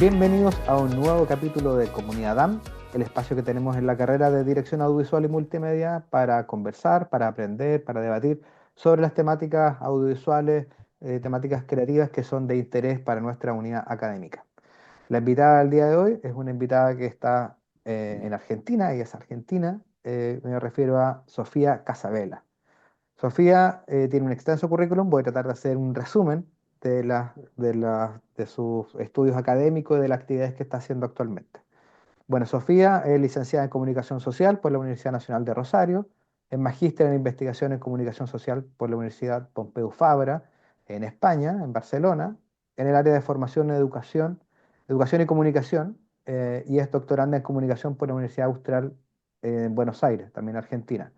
Bienvenidos a un nuevo capítulo de Comunidad DAM, el espacio que tenemos en la carrera de Dirección Audiovisual y Multimedia para conversar, para aprender, para debatir sobre las temáticas audiovisuales, temáticas creativas que son de interés para nuestra unidad académica. La invitada del día de hoy es una invitada que está en Argentina, ella es argentina, me refiero a Sofía Casabela. Sofía tiene un extenso currículum, voy a tratar de hacer un resumen de sus estudios académicos y de las actividades que está haciendo actualmente. Bueno, Sofía es licenciada en Comunicación Social por la Universidad Nacional de Rosario, es magíster en Investigación en Comunicación Social por la Universidad Pompeu Fabra en España, en Barcelona, en el área de formación en educación y comunicación, y es doctoranda en Comunicación por la Universidad Austral en Buenos Aires, también Argentina.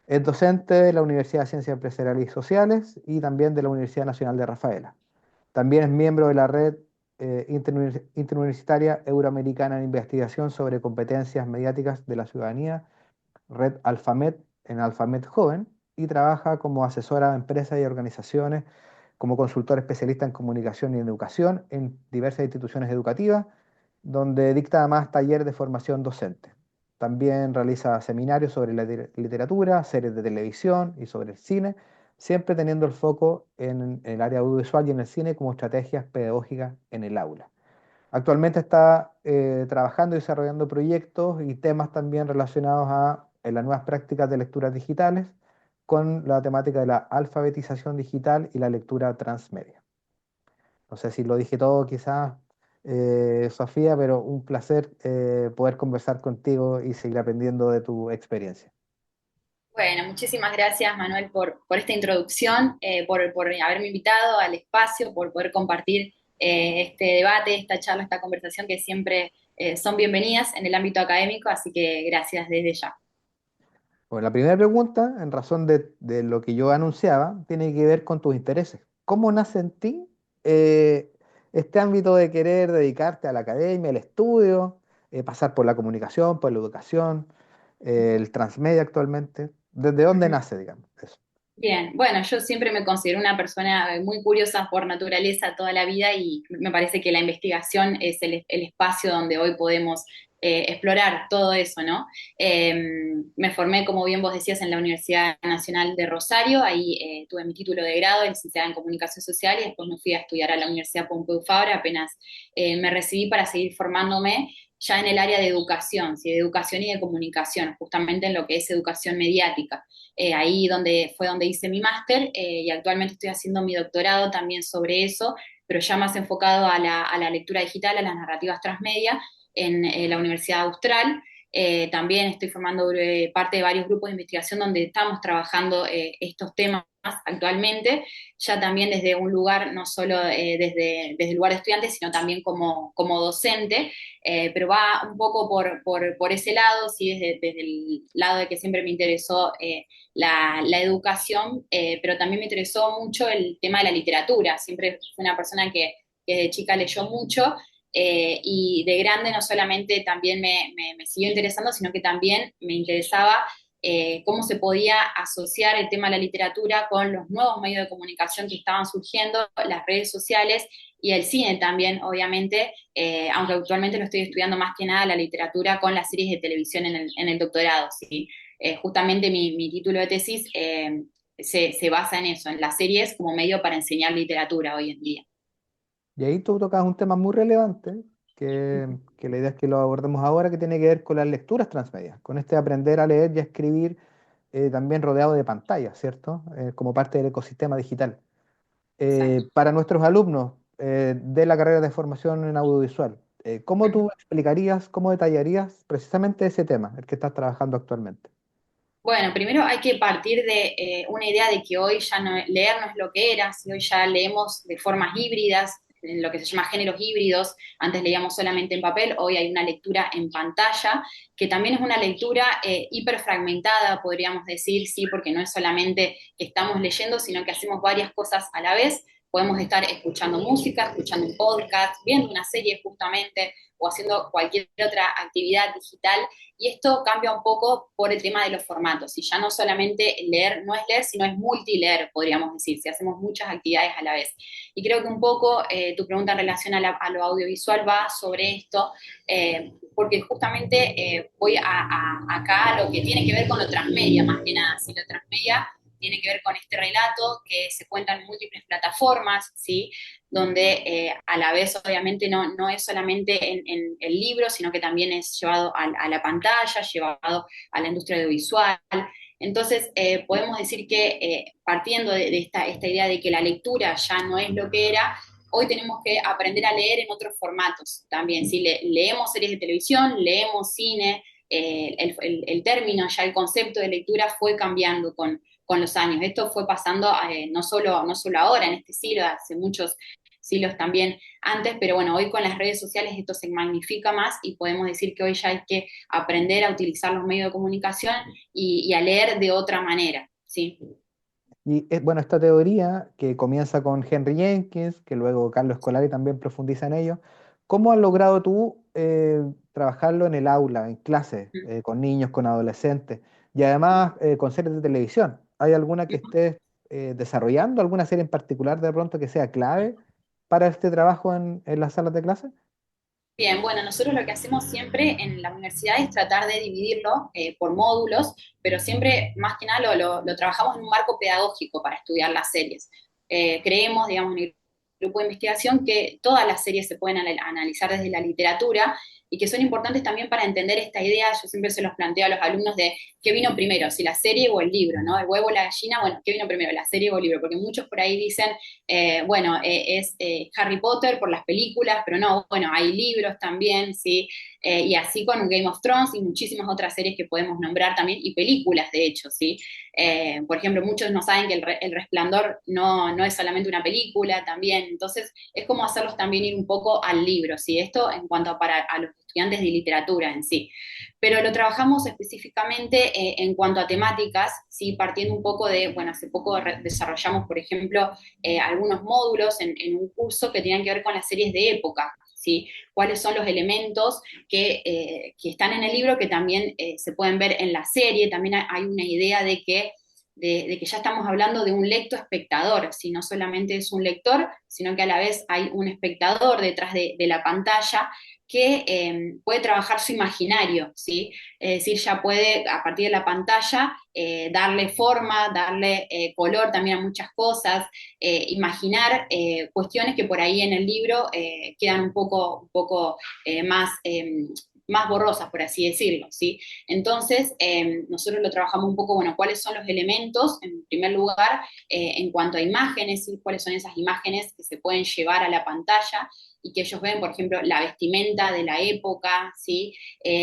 Es docente de la Universidad de Ciencias Empresariales y Sociales y también de la Universidad Nacional de Rafaela. También es miembro de la Red Interuniversitaria Euroamericana en Investigación sobre Competencias Mediáticas de la Ciudadanía, Red Alfamet en Alfamet Joven, y trabaja como asesora de empresas y organizaciones, como consultor especialista en comunicación y educación en diversas instituciones educativas, donde dicta además talleres de formación docente. También realiza seminarios sobre la literatura, series de televisión y sobre el cine, siempre teniendo el foco en el área audiovisual y en el cine como estrategias pedagógicas en el aula. Actualmente está trabajando y desarrollando proyectos y temas también relacionados en las nuevas prácticas de lecturas digitales con la temática de la alfabetización digital y la lectura transmedia. No sé si lo dije todo quizás, Sofía, pero un placer poder conversar contigo y seguir aprendiendo de tu experiencia. Bueno, muchísimas gracias Manuel por esta introducción, por haberme invitado al espacio, por poder compartir este debate, esta charla, esta conversación que siempre son bienvenidas en el ámbito académico, así que gracias desde ya. Bueno, la primera pregunta, en razón de lo que yo anunciaba, tiene que ver con tus intereses. ¿Cómo nace en ti eh, este ámbito de querer dedicarte a la academia, al estudio, pasar por la comunicación, por la educación, el transmedia actualmente? ¿Desde dónde Ujú. nace, digamos, eso? Bien, bueno, yo siempre me considero una persona muy curiosa por naturaleza toda la vida y me parece que la investigación es el espacio donde hoy podemos explorar todo eso, ¿no? Eh, Me formé, como bien vos decías, en la Universidad Nacional de Rosario, ahí tuve mi título de grado de licenciada en Comunicación Social y después me fui a estudiar a la Universidad Pompeu Fabra, apenas me recibí para seguir formándome ya en el área de educación, ¿sí? De educación y de comunicación, justamente en lo que es educación mediática. Ahí fue donde hice mi máster y actualmente estoy haciendo mi doctorado también sobre eso, pero ya más enfocado a la lectura digital, a las narrativas transmedia en la Universidad Austral. También estoy formando parte de varios grupos de investigación donde estamos trabajando estos temas actualmente, ya también desde un lugar, no solo desde el lugar de estudiante, sino también como docente, pero va un poco por ese lado, sí, desde el lado de que siempre me interesó la educación, pero también me interesó mucho el tema de la literatura. Siempre fui una persona que de chica leyó mucho y de grande no solamente también me siguió interesando, sino que también me interesaba cómo se podía asociar el tema de la literatura con los nuevos medios de comunicación que estaban surgiendo, las redes sociales y el cine también, obviamente, aunque actualmente lo estoy estudiando más que nada la literatura con las series de televisión en el doctorado, ¿sí? Justamente mi título de tesis se basa en eso, en las series como medio para enseñar literatura hoy en día. Y ahí tú tocas un tema muy relevante, que la idea es que lo abordemos ahora, que tiene que ver con las lecturas transmedias, con este aprender a leer y a escribir también rodeado de pantallas, ¿cierto? Como parte del ecosistema digital. Exacto. Para nuestros alumnos de la carrera de formación en audiovisual, ¿cómo tú explicarías, cómo detallarías precisamente ese tema, el que estás trabajando actualmente? Bueno, primero hay que partir de una idea de que hoy ya no, leer no es lo que era, si hoy ya leemos de formas híbridas, en lo que se llama géneros híbridos, antes leíamos solamente en papel, hoy hay una lectura en pantalla, que también es una lectura hiperfragmentada, podríamos decir, sí, porque no es solamente que estamos leyendo, sino que hacemos varias cosas a la vez. podemos estar escuchando música, escuchando un podcast, viendo una serie justamente, o haciendo cualquier otra actividad digital, y esto cambia un poco por el tema de los formatos, y ya no solamente leer, no es leer, sino es multileer, podríamos decir, si hacemos muchas actividades a la vez. Y creo que un poco tu pregunta en relación a lo audiovisual va sobre esto, porque justamente voy acá a lo que tiene que ver con lo transmedia, más que nada, si lo transmedia tiene que ver con este relato que se cuenta en múltiples plataformas, ¿sí? Donde a la vez obviamente no es solamente en el libro, sino que también es llevado a la pantalla, llevado a la industria audiovisual. Entonces, podemos decir que partiendo de esta idea de que la lectura ya no es lo que era, hoy tenemos que aprender a leer en otros formatos también. ¿Sí? Leemos series de televisión, leemos cine, el término, ya el concepto de lectura fue cambiando con los años. Esto fue pasando no solo ahora, en este siglo, hace muchos siglos también antes, pero bueno, hoy con las redes sociales esto se magnifica más y podemos decir que hoy ya hay que aprender a utilizar los medios de comunicación y a leer de otra manera, ¿sí? Y bueno, esta teoría que comienza con Henry Jenkins, que luego Carlos Escolari también profundiza en ello, ¿cómo has logrado tú trabajarlo en el aula, en clases, con niños, con adolescentes y además con series de televisión? ¿Hay alguna que estés desarrollando, alguna serie en particular de pronto que sea clave para este trabajo en las salas de clase? Bien, bueno, nosotros lo que hacemos siempre en la universidad es tratar de dividirlo por módulos, pero siempre, más que nada, lo trabajamos en un marco pedagógico para estudiar las series. Creemos, digamos, en el grupo de investigación que todas las series se pueden analizar desde la literatura y que son importantes también para entender esta idea. Yo siempre se los planteo a los alumnos de qué vino primero, si la serie o el libro, ¿no? El huevo o la gallina, bueno, ¿qué vino primero, la serie o el libro? Porque muchos por ahí dicen bueno, es Harry Potter por las películas, pero no, bueno, hay libros también, ¿sí? Y así con Game of Thrones y muchísimas otras series que podemos nombrar también, y películas, de hecho, ¿sí? Por ejemplo, muchos no saben que el Resplandor no es solamente una película también, entonces es como hacerlos también ir un poco al libro, ¿sí? Esto en cuanto a los estudiantes de literatura en sí, pero lo trabajamos específicamente en cuanto a temáticas, ¿sí? Partiendo un poco de, bueno, hace poco desarrollamos, por ejemplo, algunos módulos en un curso que tenían que ver con las series de época, ¿sí? Cuáles son los elementos que están en el libro que también se pueden ver en la serie. También hay una idea de que ya estamos hablando de un lecto-espectador, si no solamente es un lector, sino que a la vez hay un espectador detrás de la pantalla que puede trabajar su imaginario, ¿sí? Es decir, ya puede, a partir de la pantalla, darle forma, darle color también a muchas cosas, imaginar cuestiones que por ahí en el libro quedan un poco más borrosas, por así decirlo, ¿sí? Entonces, nosotros lo trabajamos un poco, bueno, cuáles son los elementos, en primer lugar, en cuanto a imágenes, ¿sí? Cuáles son esas imágenes que se pueden llevar a la pantalla y que ellos ven, por ejemplo, la vestimenta de la época, ¿sí?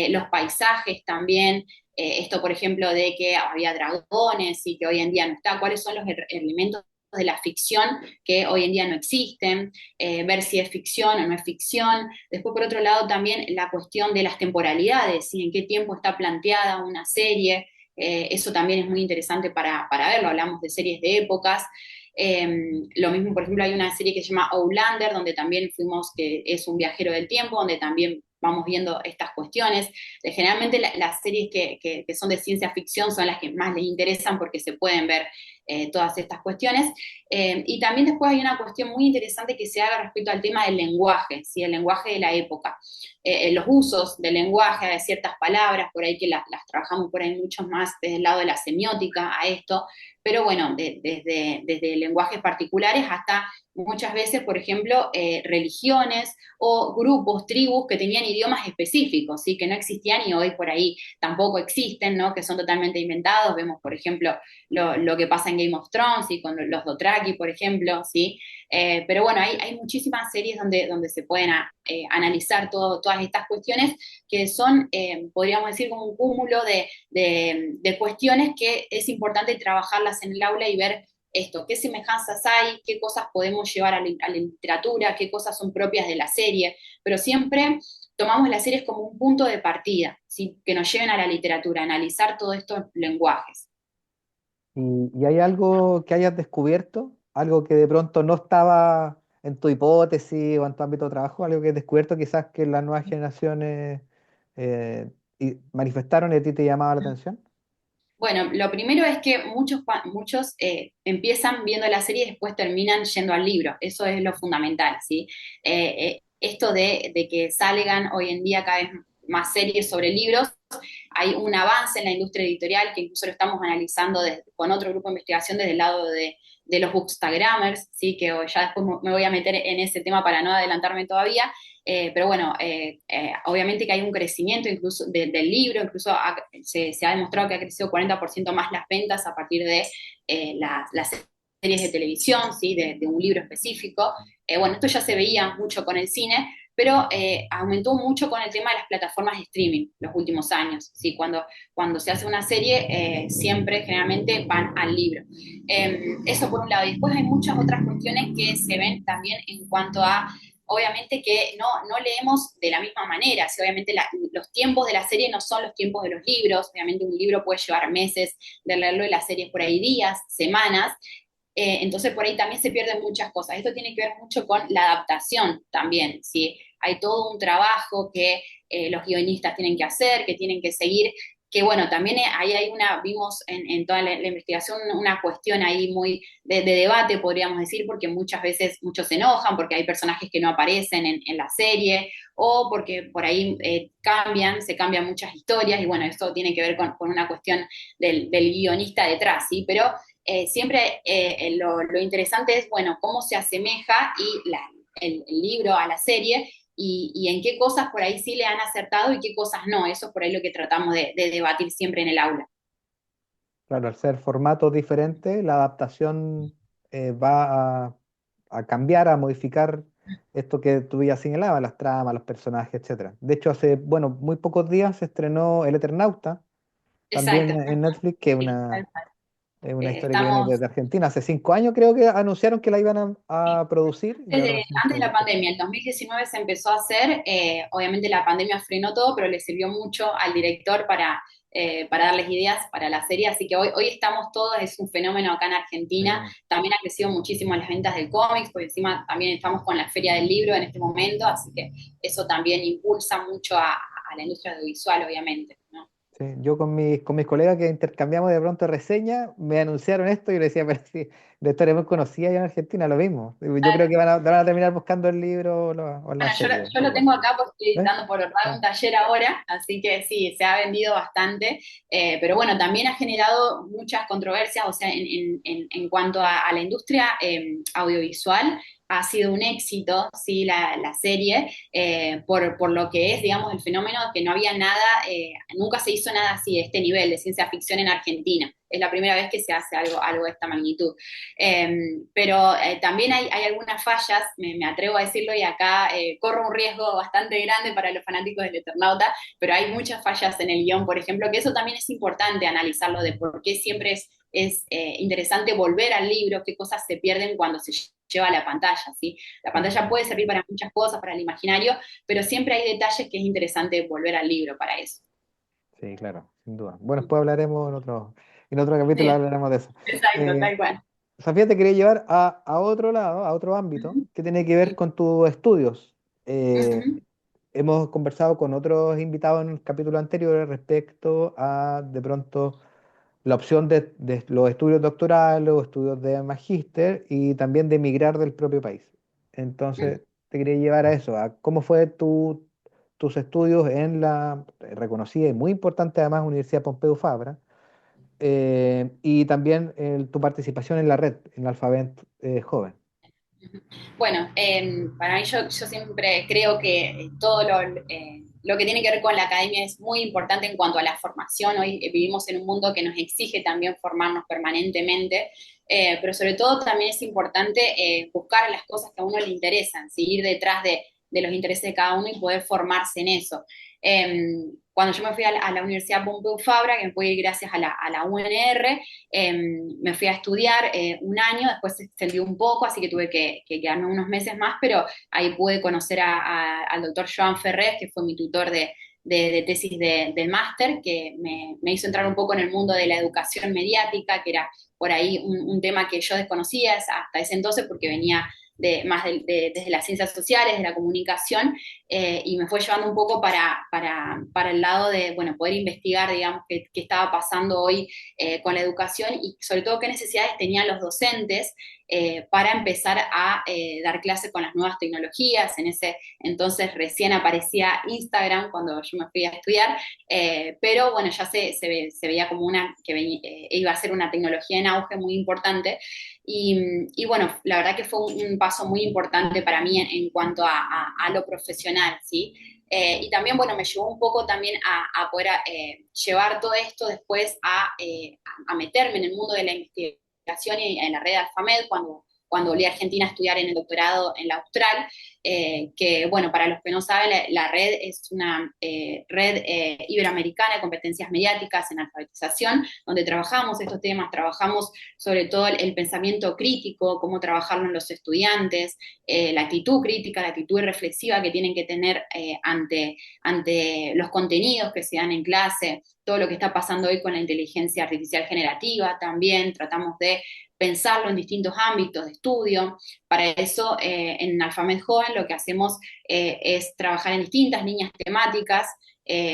Los paisajes también, esto, por ejemplo, de que había dragones y que hoy en día no está, cuáles son los elementos de la ficción que hoy en día no existen, ver si es ficción o no es ficción. Después, por otro lado, también la cuestión de las temporalidades, ¿sí? En qué tiempo está planteada una serie, eso también es muy interesante para verlo, hablamos de series de épocas. Lo mismo, por ejemplo, hay una serie que se llama Outlander, donde también fuimos, que es un viajero del tiempo, donde también vamos viendo estas cuestiones. Generalmente las series que son de ciencia ficción son las que más les interesan porque se pueden ver todas estas cuestiones. Y también después hay una cuestión muy interesante que se haga respecto al tema del lenguaje, ¿sí? El lenguaje de la época. Los usos del lenguaje, de ciertas palabras, por ahí que las trabajamos por ahí mucho más desde el lado de la semiótica a esto, pero bueno, desde lenguajes particulares hasta muchas veces, por ejemplo, religiones o grupos, tribus que tenían idiomas específicos, ¿sí? Que no existían y hoy por ahí tampoco existen, ¿no? Que son totalmente inventados. Vemos, por ejemplo, lo que pasa en Game of Thrones, ¿sí? Con los Dothraki, por ejemplo, ¿sí? Pero bueno, hay muchísimas series donde se pueden analizar todas estas cuestiones que son, podríamos decir, como un cúmulo de cuestiones que es importante trabajarlas en el aula y ver esto, qué semejanzas hay, qué cosas podemos llevar a la literatura, qué cosas son propias de la serie, pero siempre tomamos las series como un punto de partida, ¿sí? Que nos lleven a la literatura, a analizar todos estos lenguajes. ¿Y hay algo que hayas descubierto algo que de pronto no estaba en tu hipótesis o en tu ámbito de trabajo, algo que has descubierto quizás que las nuevas generaciones y manifestaron y a ti te llamaba la atención? Bueno, lo primero es que muchos empiezan viendo la serie y después terminan yendo al libro. Eso es lo fundamental, ¿sí? Esto de que salgan hoy en día cada vez más series sobre libros, hay un avance en la industria editorial que incluso lo estamos analizando con otro grupo de investigación desde el lado de los bookstagrammers, ¿sí? Que ya después me voy a meter en ese tema para no adelantarme todavía, pero bueno, obviamente que hay un crecimiento incluso del libro, incluso se ha demostrado que ha crecido 40% más las ventas a partir de las series de televisión, ¿sí? De un libro específico. Bueno, esto ya se veía mucho con el cine, pero aumentó mucho con el tema de las plataformas de streaming los últimos años. ¿Sí? Cuando se hace una serie, siempre generalmente van al libro. Eso por un lado. Y después hay muchas otras cuestiones que se ven también en cuanto a obviamente que no leemos de la misma manera, ¿sí? Obviamente los tiempos de la serie no son los tiempos de los libros, obviamente un libro puede llevar meses de leerlo y la serie por ahí días, semanas, entonces por ahí también se pierden muchas cosas. Esto tiene que ver mucho con la adaptación también, ¿sí? Hay todo un trabajo que los guionistas tienen que hacer, que tienen que seguir, que bueno, también ahí vimos en toda la investigación una cuestión ahí muy de debate, podríamos decir, porque muchas veces muchos se enojan porque hay personajes que no aparecen en la serie, o porque por ahí se cambian muchas historias, y bueno, esto tiene que ver con una cuestión del guionista detrás, ¿sí? Pero siempre lo interesante es, bueno, cómo se asemeja el libro a la serie y en qué cosas por ahí sí le han acertado y qué cosas no. Eso es por ahí lo que tratamos de debatir siempre en el aula. Claro, al ser formatos diferentes, la adaptación va a cambiar, a modificar esto que tú ya señalabas, las tramas, los personajes, etcétera. De hecho, hace, bueno, muy pocos días se estrenó El Eternauta, también Exacto. en Netflix, que Sí, tal cual. es una historia que viene Estamos desde Argentina. Hace 5 años creo que anunciaron que la iban a producir y ahora desde recién antes de la se... pandemia, el 2019 se empezó a hacer, obviamente la pandemia frenó todo, pero le sirvió mucho al director para darles ideas para la serie, así que hoy estamos todos, es un fenómeno acá en Argentina, Sí. también ha crecido muchísimo las ventas del cómics, porque encima también estamos con la Feria del Libro en este momento, así que eso también impulsa mucho a la industria audiovisual, obviamente, ¿no? Sí, yo con mis colegas que intercambiamos de pronto reseñas, me anunciaron esto y yo le decía, pero si la historia es muy conocida ya en Argentina, lo mismo. Yo creo que van a terminar buscando el libro o la Bueno, serie, yo lo igual. tengo acá porque estoy ¿Eh? dando por dar un Ah, taller ahora, así que sí, se ha vendido bastante, pero bueno, también ha generado muchas controversias, o sea, en cuanto a la industria audiovisual, ha sido un éxito, sí, la serie, por lo que es, digamos, el fenómeno de que no había nada, nunca se hizo nada así de este nivel de ciencia ficción en Argentina. Es la primera vez que se hace algo de esta magnitud. Pero también hay algunas fallas, me atrevo a decirlo, y acá corro un riesgo bastante grande para los fanáticos del Eternauta, pero hay muchas fallas en el guión, por ejemplo, que eso también es importante analizarlo, de por qué siempre es interesante volver al libro, qué cosas se pierden cuando se lleva a la pantalla, ¿sí? La pantalla puede servir para muchas cosas, para el imaginario, pero siempre hay detalles que es interesante volver al libro para eso. sí, claro, sin duda. Bueno, después hablaremos en otro capítulo Sí, hablaremos de eso. exacto, Eh, tal cual. Sofía, te quería llevar a otro lado, a otro ámbito, que tiene que ver con tus estudios. Eh, Ujú, Hemos conversado con otros invitados en el capítulo anterior respecto a, de pronto, la opción de los estudios doctorales o estudios de magíster y también de emigrar del propio país. ujú. Entonces, te quería llevar a eso, a cómo fue tus estudios en la reconocida y muy importante además Universidad Pompeu Fabra, y también tu participación en la red, en Alfabet Joven. Bueno, para mí yo siempre creo que todo lo que tiene que ver con la academia es muy importante en cuanto a la formación. Hoy vivimos en un mundo que nos exige también formarnos permanentemente, pero sobre todo también es importante buscar las cosas que a uno le interesan, seguir detrás de los intereses de cada uno y poder formarse en eso. Cuando yo me fui a la Universidad Pompeu Fabra, que me pude ir gracias a la UNR, me fui a estudiar un año, después se extendió un poco, así que tuve que quedarme unos meses más, pero ahí pude conocer al doctor Joan Ferrés, que fue mi tutor de tesis del máster, que me hizo entrar un poco en el mundo de la educación mediática, que era por ahí un tema que yo desconocía hasta ese entonces, porque venía desde las ciencias sociales, de la comunicación, y me fue llevando un poco para el lado de, bueno, poder investigar, digamos, qué estaba pasando hoy con la educación y sobre todo qué necesidades tenían los docentes para empezar a dar clases con las nuevas tecnologías. En ese entonces recién aparecía Instagram cuando yo me fui a estudiar, pero bueno, ya se veía como iba a ser una tecnología en auge muy importante. Y bueno, la verdad que fue un paso muy importante para mí en cuanto a lo profesional, ¿sí? Y también, bueno, me llevó un poco también a poder llevar todo esto después a meterme en el mundo de la investigación y en la red Alfamed cuando volví a Argentina a estudiar en el doctorado en la Austral, que bueno, para los que no saben, la red es una red iberoamericana de competencias mediáticas en alfabetización, donde trabajamos estos temas, trabajamos sobre todo el pensamiento crítico, cómo trabajarlo en los estudiantes, la actitud crítica, la actitud reflexiva que tienen que tener ante los contenidos que se dan en clase, todo lo que está pasando hoy con la inteligencia artificial generativa también, tratamos de pensarlo en distintos ámbitos de estudio. Para eso, en Alfamed Joven lo que hacemos es trabajar en distintas líneas temáticas,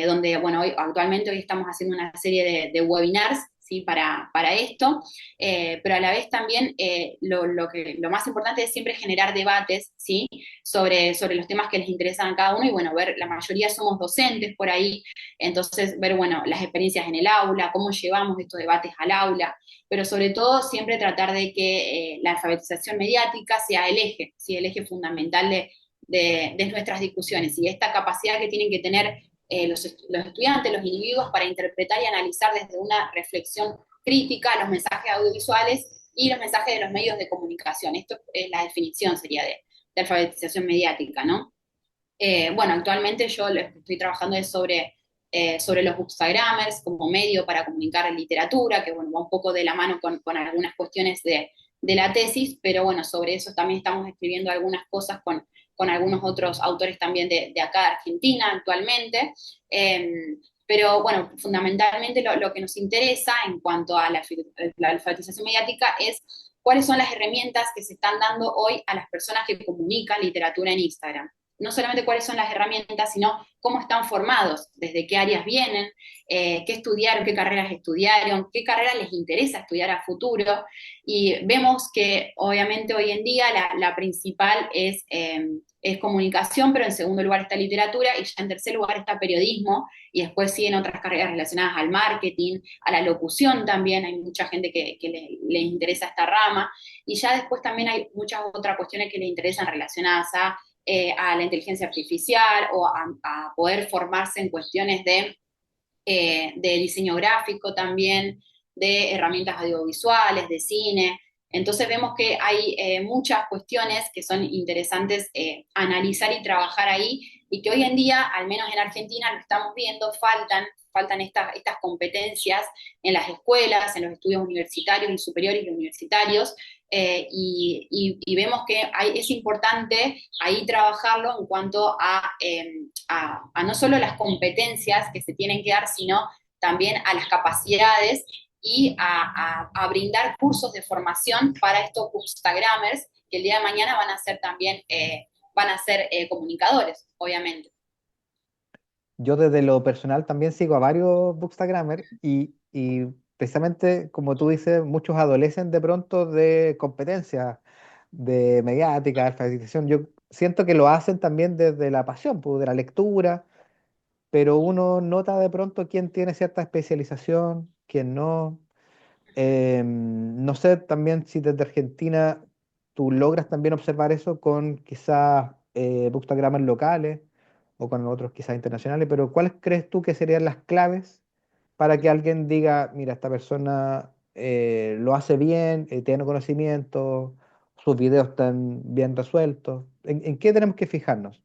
donde, bueno, actualmente hoy estamos haciendo una serie de webinars, ¿sí? Para esto, pero a la vez también lo más importante es siempre generar debates, ¿sí? Sobre los temas que les interesan a cada uno y bueno, la mayoría somos docentes por ahí, entonces ver, bueno, las experiencias en el aula, cómo llevamos estos debates al aula, pero sobre todo siempre tratar de que la alfabetización mediática sea el eje, ¿sí? El eje fundamental de nuestras discusiones y esta capacidad que tienen que tener los estudiantes, los individuos, para interpretar y analizar desde una reflexión crítica los mensajes audiovisuales y los mensajes de los medios de comunicación. Esto es la definición, sería de alfabetización mediática, ¿no? Bueno, actualmente yo lo que estoy trabajando es sobre los bookstagrammers como medio para comunicar literatura, que bueno, va un poco de la mano con algunas cuestiones de la tesis, pero bueno, sobre eso también estamos escribiendo algunas cosas con algunos otros autores también de acá de Argentina actualmente. Pero bueno, fundamentalmente lo que nos interesa en cuanto a la alfabetización mediática es cuáles son las herramientas que se están dando hoy a las personas que comunican literatura en Instagram. No solamente cuáles son las herramientas, sino cómo están formados, desde qué áreas vienen, qué estudiaron, qué carreras estudiaron, qué carreras les interesa estudiar a futuro. Y vemos que obviamente hoy en día la principal es comunicación, pero en segundo lugar está literatura y ya en tercer lugar está periodismo y después siguen otras carreras relacionadas al marketing, a la locución también, hay mucha gente que le interesa esta rama y ya después también hay muchas otras cuestiones que le interesan relacionadas a la inteligencia artificial o a poder formarse en cuestiones de diseño gráfico también, de herramientas audiovisuales, de cine. Entonces vemos que hay muchas cuestiones que son interesantes analizar y trabajar ahí y que hoy en día, al menos en Argentina, lo estamos viendo, faltan estas competencias en las escuelas, en los estudios universitarios y superiores y universitarios, y vemos que es importante ahí trabajarlo en cuanto a no solo las competencias que se tienen que dar, sino también a las capacidades y a brindar cursos de formación para estos bookstagrammers que el día de mañana van a ser también comunicadores, obviamente. Yo desde lo personal también sigo a varios bookstagrammers y precisamente, como tú dices, muchos adolecen de pronto de competencias de mediática, alfabetización. Yo siento que lo hacen también desde la pasión, pues, de la lectura, pero uno nota de pronto quién tiene cierta especialización, quién no. No sé también si desde Argentina tú logras también observar eso con quizás bookstagrammers locales o con otros quizás internacionales, pero ¿cuáles crees tú que serían las claves para que alguien diga, mira, esta persona lo hace bien, tiene conocimiento, sus videos están bien resueltos? En qué tenemos que fijarnos?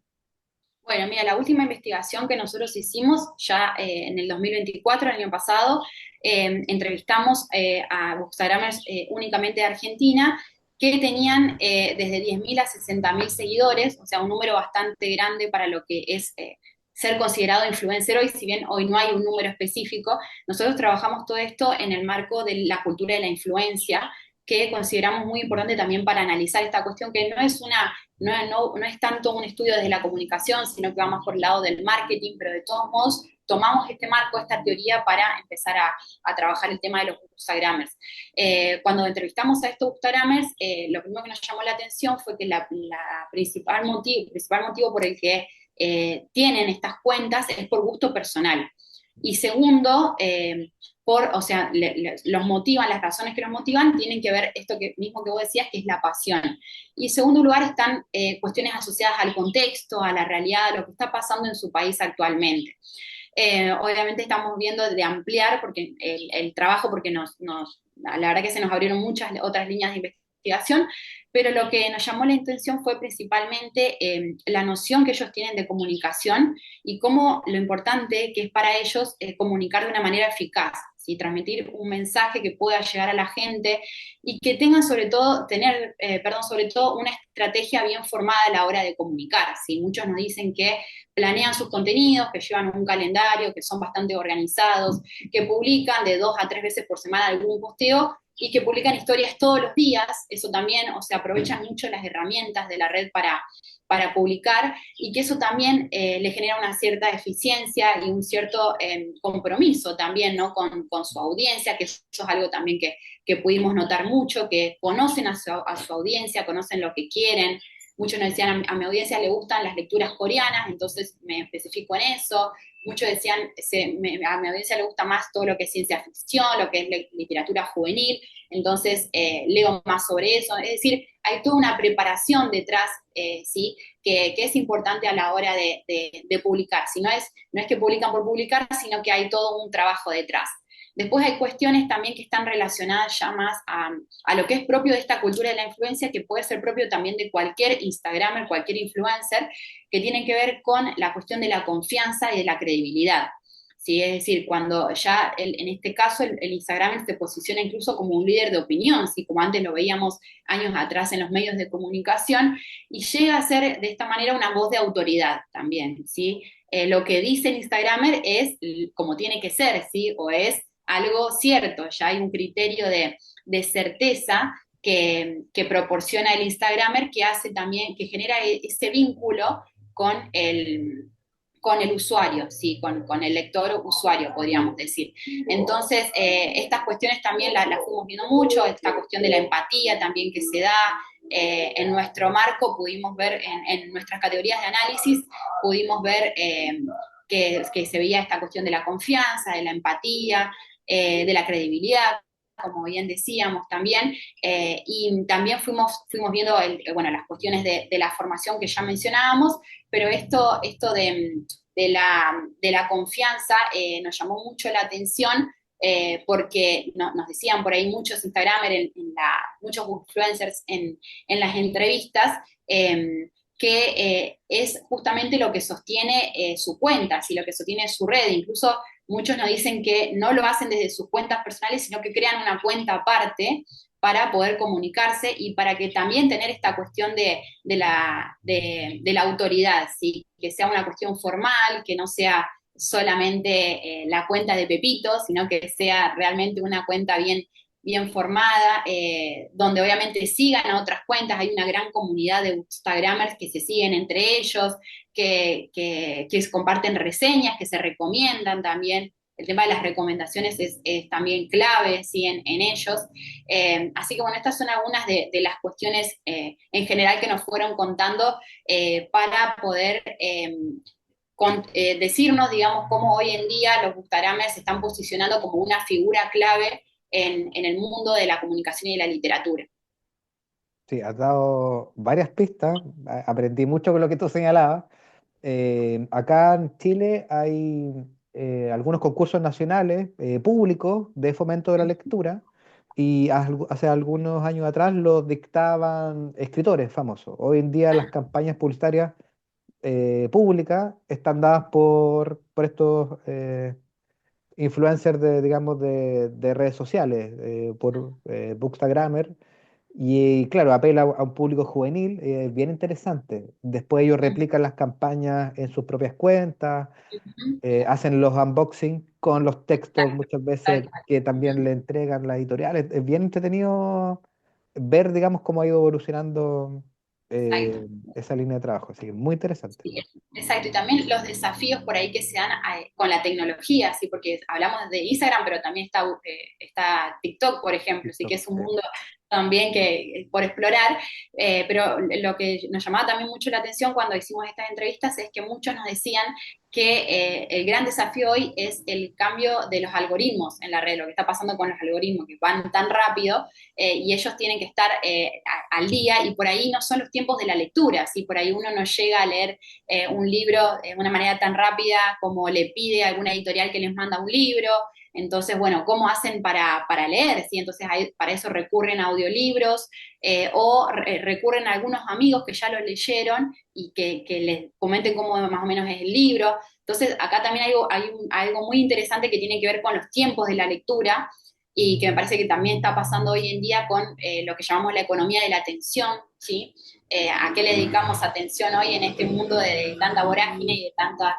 Bueno, mira, la última investigación que nosotros hicimos ya en el 2024, el año pasado, entrevistamos a bookstagrammers únicamente de Argentina que tenían desde 10.000 a 60.000 seguidores, o sea, un número bastante grande para lo que es ser considerado influencer hoy, si bien hoy no hay un número específico, nosotros trabajamos todo esto en el marco de la cultura de la influencia, que consideramos muy importante también para analizar esta cuestión, que no es no es tanto un estudio desde la comunicación, sino que va más por el lado del marketing, pero de todos modos tomamos este marco, esta teoría para empezar a trabajar el tema de los Instagramers. Cuando entrevistamos a estos Instagramers, lo primero que nos llamó la atención fue que principal motivo por el que tienen estas cuentas es por gusto personal. Y segundo, o sea, los motivan, las razones que los motivan tienen que ver esto que mismo que vos decías, que es la pasión. Y en segundo lugar están cuestiones asociadas al contexto, a la realidad, a lo que está pasando en su país actualmente. Obviamente estamos viendo de ampliar porque el trabajo, porque la verdad que se nos abrieron muchas otras líneas de investigación, pero lo que nos llamó la atención fue principalmente la noción que ellos tienen de comunicación y cómo lo importante que es para ellos comunicar de una manera eficaz, ¿sí? Transmitir un mensaje que pueda llegar a la gente y que tengan sobre todo una estrategia bien formada a la hora de comunicar, ¿sí? Muchos nos dicen que planean sus contenidos, que llevan un calendario, que son bastante organizados, que publican de 2 a 3 veces por semana algún posteo y que publican historias todos los días. Eso también, o sea, aprovechan mucho las herramientas de la red para publicar y que eso también le genera una cierta eficiencia y un cierto compromiso también, ¿no? Con su audiencia, que eso es algo también que pudimos notar mucho, que conocen a su audiencia, conocen lo que quieren. Muchos nos decían, a mi audiencia le gustan las lecturas coreanas, entonces me especifico en eso. Muchos decían, a mi audiencia le gusta más todo lo que es ciencia ficción, lo que es literatura juvenil, entonces leo más sobre eso. Es decir, hay toda una preparación detrás, ¿sí? Que es importante a la hora de publicar. Si no es que publican por publicar, sino que hay todo un trabajo detrás. Después hay cuestiones también que están relacionadas ya más a lo que es propio de esta cultura de la influencia, que puede ser propio también de cualquier Instagramer, cualquier influencer, que tienen que ver con la cuestión de la confianza y de la credibilidad. ¿Sí? Es decir, cuando ya en este caso el Instagram se posiciona incluso como un líder de opinión, ¿sí? Como antes lo veíamos años atrás en los medios de comunicación, y llega a ser de esta manera una voz de autoridad también, ¿sí? Lo que dice el Instagramer es como tiene que ser, ¿sí? O es algo cierto, ya hay un criterio de certeza que proporciona el Instagramer que hace también, que genera ese vínculo con con el usuario, sí, con el lector usuario, podríamos decir. Entonces, estas cuestiones también las fuimos viendo mucho, esta cuestión de la empatía también que se da en nuestro marco, pudimos ver en nuestras categorías de análisis, pudimos ver que se veía esta cuestión de la confianza, de la empatía, de la credibilidad, como bien decíamos también, y también fuimos viendo bueno, las cuestiones de la formación que ya mencionábamos, pero esto de la confianza nos llamó mucho la atención porque nos decían por ahí muchos Instagramers, muchos influencers en las entrevistas, que es justamente lo que sostiene su cuenta, si lo que sostiene su red. Incluso muchos nos dicen que no lo hacen desde sus cuentas personales, sino que crean una cuenta aparte para poder comunicarse y para que también tener esta cuestión de la autoridad, ¿sí? Que sea una cuestión formal, que no sea solamente la cuenta de Pepito, sino que sea realmente una cuenta bien formada, donde obviamente sigan a otras cuentas, hay una gran comunidad de Instagramers que se siguen entre ellos, que comparten reseñas, que se recomiendan también. El tema de las recomendaciones es también clave, ¿sí? En ellos. Así que bueno, estas son algunas de las cuestiones en general que nos fueron contando para poder decirnos, digamos, cómo hoy en día los Instagramers se están posicionando como una figura clave en el mundo de la comunicación y de la literatura. Sí, has dado varias pistas, aprendí mucho con lo que tú señalabas. Acá en Chile hay algunos concursos nacionales públicos de fomento de la lectura y hace algunos años atrás los dictaban escritores famosos. Hoy en día las campañas publicitarias públicas están dadas por estos influencers de, digamos, de redes sociales, por Bookstagrammer, Y claro, apela a un público juvenil, bien interesante. Después ellos replican las campañas en sus propias cuentas, Ujú. hacen los unboxing con los textos Exacto, muchas tal veces cual. que también le entregan las editoriales. Es bien entretenido ver, digamos, cómo ha ido evolucionando Exacto. esa línea de trabajo. Así que muy interesante. Sí, exacto, y también los desafíos por ahí que se dan con la tecnología, ¿sí? Porque hablamos de Instagram, pero también está TikTok, por ejemplo, sí que TikTok, es un sí. mundo también que por explorar, pero lo que nos llamaba también mucho la atención cuando hicimos estas entrevistas es que muchos nos decían que el gran desafío hoy es el cambio de los algoritmos en la red, lo que está pasando con los algoritmos que van tan rápido y ellos tienen que estar al día y por ahí no son los tiempos de la lectura, ¿sí? Por ahí uno no llega a leer un libro de una manera tan rápida como le pide alguna editorial que les manda un libro. Entonces, bueno, ¿cómo hacen para leer? ¿Sí? Entonces, para eso recurren a audiolibros recurren a algunos amigos que ya lo leyeron y que les comenten cómo más o menos es el libro. Entonces, acá también algo muy interesante que tiene que ver con los tiempos de la lectura y que me parece que también está pasando hoy en día con lo que llamamos la economía de la atención, ¿sí? A qué le dedicamos atención hoy en este mundo de tanta vorágine y de tanta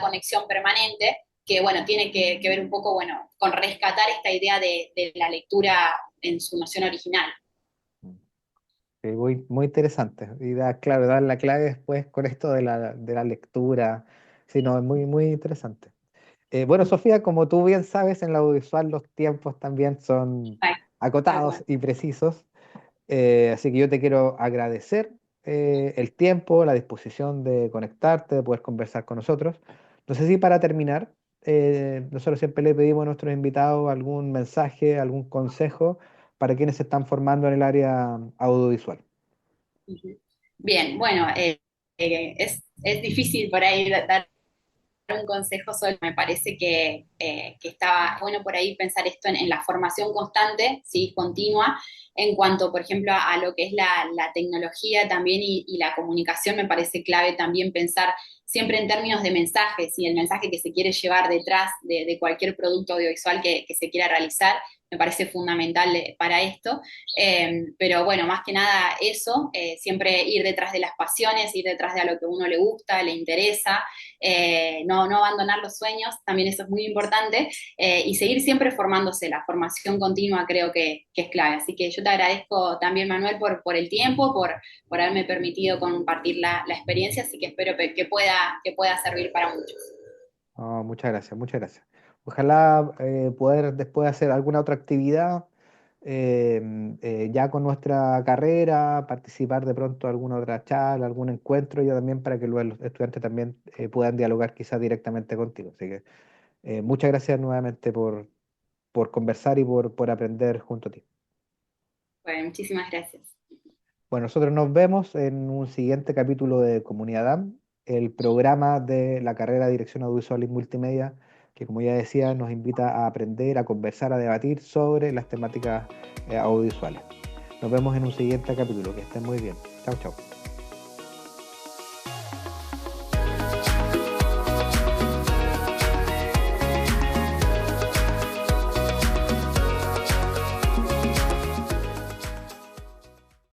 conexión permanente, que bueno, tiene que ver un poco, bueno, con rescatar esta idea de la lectura en su noción original. Sí, muy, muy interesante. Y da, claro, dar la clave después con esto de la lectura. Sí, no, es muy, muy interesante. Bueno, Sofía, como tú bien sabes, en la audiovisual los tiempos también son Tal, tal acotados cual. y precisos. Así que yo te quiero agradecer el tiempo, la disposición de conectarte, de poder conversar con nosotros. No sé si para terminar, nosotros siempre le pedimos a nuestros invitados algún mensaje, algún consejo para quienes se están formando en el área audiovisual. Ujú. Bien, bueno, es difícil por ahí dar un consejo solo, me parece que estaba bueno por ahí pensar esto en la formación constante, ¿sí? Continua, en cuanto, por ejemplo, a lo que es la tecnología también y la comunicación, me parece clave también pensar siempre en términos de mensajes y el mensaje que se quiere llevar detrás de cualquier producto audiovisual que se quiera realizar, me parece fundamental para esto. Pero bueno, más que nada eso, siempre ir detrás de las pasiones, ir detrás de a lo que a uno le gusta, le interesa, no abandonar los sueños, también eso es muy importante, y seguir siempre formándose, la formación continua creo que es clave. Así que yo te agradezco también, Manuel, por el tiempo, por haberme permitido compartir la experiencia, así que espero que pueda servir para muchos. Oh, muchas gracias, muchas gracias. Ojalá poder después hacer alguna otra actividad ya con nuestra carrera, participar de pronto en alguna otra charla, algún encuentro, ya también para que luego los estudiantes también puedan dialogar quizás directamente contigo. Así que muchas gracias nuevamente por conversar y por aprender junto a ti. Bueno, muchísimas gracias. Bueno, nosotros nos vemos en un siguiente capítulo de Comunidad DAM, el programa de la carrera de Dirección Audiovisual y Multimedia, que como ya decía, nos invita a aprender, a conversar, a debatir sobre las temáticas audiovisuales. Nos vemos en un siguiente capítulo. Que estén muy bien. Chao, chao.